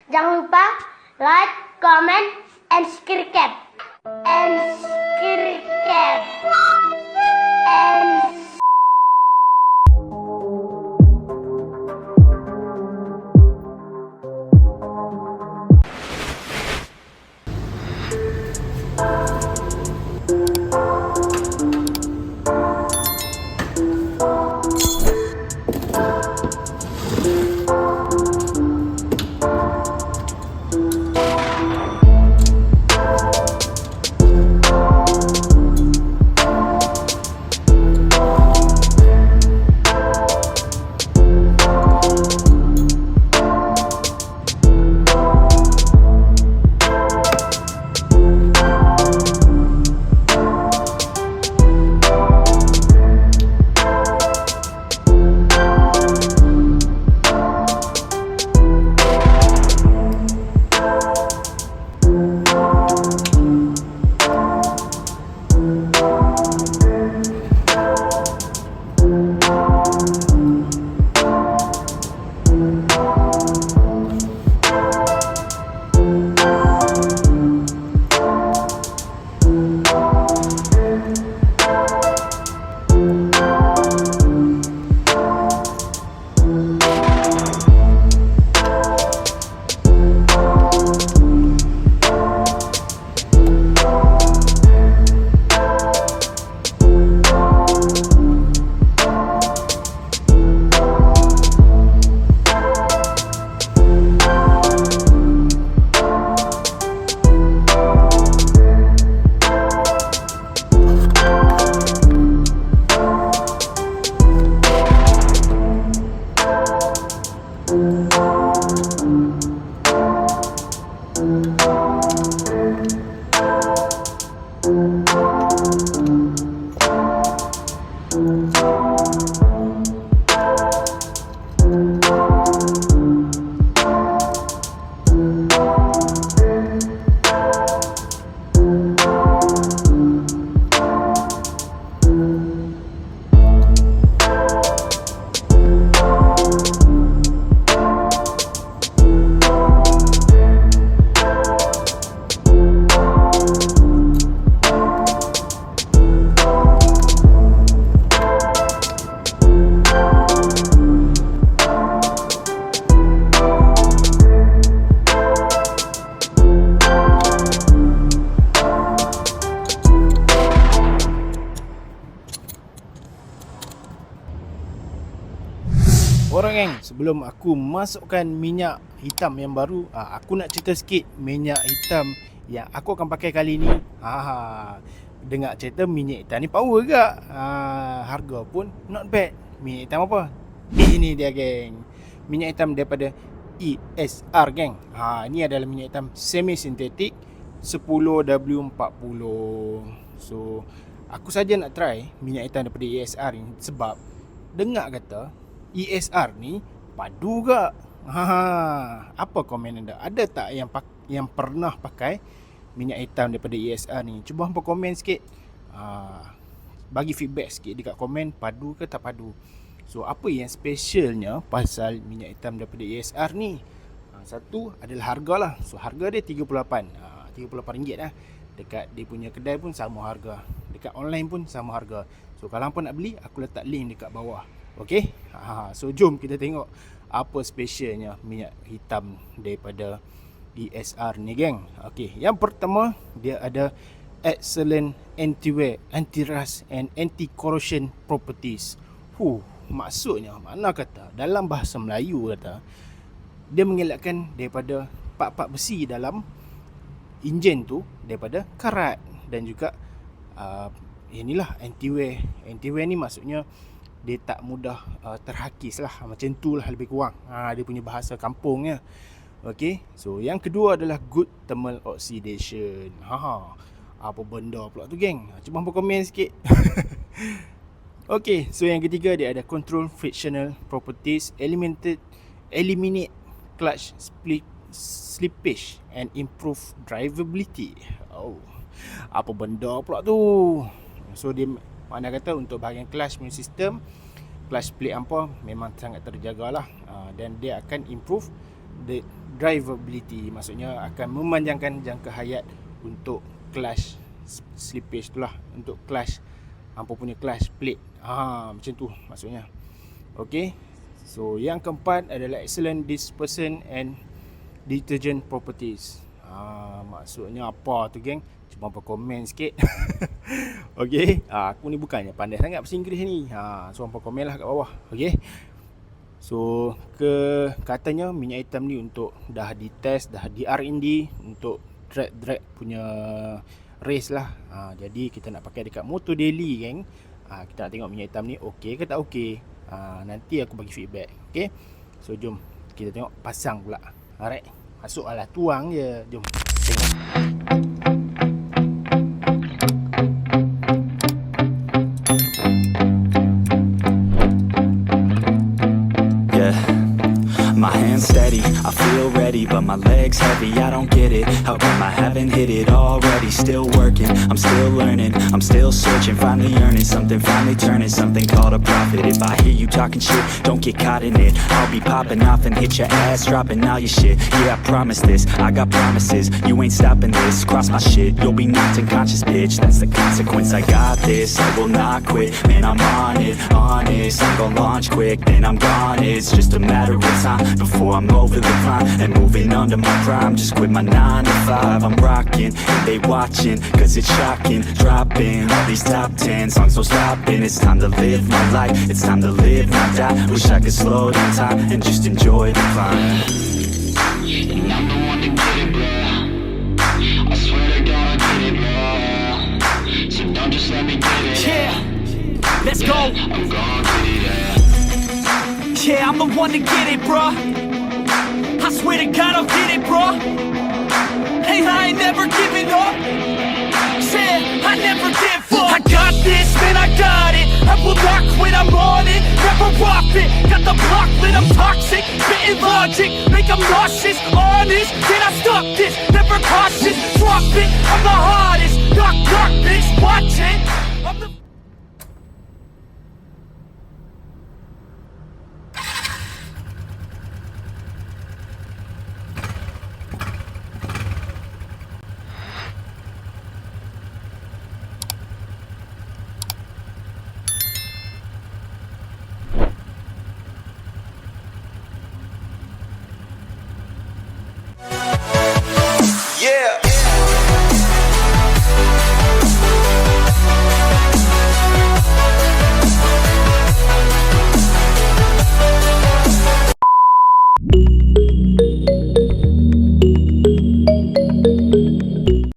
Jangan lupa like, comment, and subscribe. And subscribe. And Orang geng, sebelum aku masukkan minyak hitam yang baru, aku nak cerita sikit minyak hitam yang aku akan pakai kali ni. Dengar cerita minyak hitam ni power ke? Harga pun not bad. Minyak hitam apa? Ini dia geng. Minyak hitam daripada ESR geng. Ini adalah minyak hitam semi sintetik 10W40. So, aku saja nak try minyak hitam daripada ESR ni sebab dengar kata ESR ni padu ke? Apa komen anda? Ada tak yang pernah pakai minyak hitam daripada ESR ni? Cuba hampa komen sikit. Bagi feedback sikit dekat komen, padu ke tak padu. So, apa yang specialnya pasal minyak hitam daripada ESR ni? Satu adalah harga lah. So, harga dia RM38. RM38 lah. Dekat dia punya kedai pun sama harga. Dekat online pun sama harga. So, kalau hampa nak beli, aku letak link dekat bawah. Okay, so jom kita tengok apa specialnya minyak hitam daripada ESR ni geng. Okay, yang pertama dia ada excellent anti-wear, anti-rust and anti-corrosion properties. Maksudnya mana kata dalam bahasa Melayu kata dia mengelakkan daripada part-part besi dalam enjin tu daripada karat dan juga inilah anti-wear. Anti-wear ni maksudnya dia tak mudah terhakis lah. Macam tu lah lebih kurang dia punya bahasa kampungnya. Okay, so yang kedua adalah good thermal oxidation. Apa benda pula tu geng? Cuba hampa komen sikit. Okay, so yang ketiga dia ada control frictional properties, eliminate clutch slippage and improve drivability. Apa benda pula tu? So dia mana kata untuk bahagian clutch punya sistem, clutch plate hampa memang sangat terjagalah, dan dia akan improve drivability, maksudnya akan memanjangkan jangka hayat untuk clutch slippage tu lah, untuk clutch hampa punya clutch plate. Macam tu maksudnya. Okay, so yang keempat adalah excellent dispersion and detergent properties. Maksudnya apa tu geng? Cuma hampa komen sikit. Okay, aku ni bukannya pandai sangat bahasa Inggeris ni. So hampa komen lah kat bawah. Okay, so katanya minyak hitam ni untuk dah ditest, dah di R&D untuk drag punya race lah. Jadi kita nak pakai dekat motor daily geng. Kita nak tengok minyak hitam ni okey ke tak okey. Nanti aku bagi feedback. Okay, so jom kita tengok pasang pula. Alright, masuk lah, tuang je. Jom tengok. My hands steady, I feel ready, but my legs heavy, I don't get it. How come I haven't hit it already? Still working, I'm still learning, I'm still searching, finally earning something, finally turning something called a profit. If I hear you talking shit, don't get caught in it. I'll be popping off and hit your ass, dropping all your shit. Yeah, I promise this, I got promises, you ain't stopping this. Cross my shit, you'll be knocked unconscious, bitch. That's the consequence, I got this, I will not quit. Man, I'm on it, honest, I'm gon' launch quick, then I'm gone. It's just a matter of time before I'm over the climb and moving under my prime. Just quit my 9 to 5, I'm rocking and they watching, cause it's shocking. Dropping all these top 10 songs, so stopping. It's time to live my life, it's time to live, not die. Wish I could slow down time and just enjoy the climb. And I'm the one to get it, bro. I swear to God I get it, bro. So don't just let me get it. Yeah, let's go. I'm gonna get it, yeah. Yeah, I'm the one to get it, bruh. I swear to God I'll get it, bruh. Hey, I ain't never giving up. Said I never give up. I got this, man, I got it. I will not quit, I'm on it. Never off it. Got the block lit, I'm toxic. Spitting logic, make them nauseous. Honest, can I stop this? Never cautious, drop it. I'm the hardest. Knock, knock, bitch, watch it.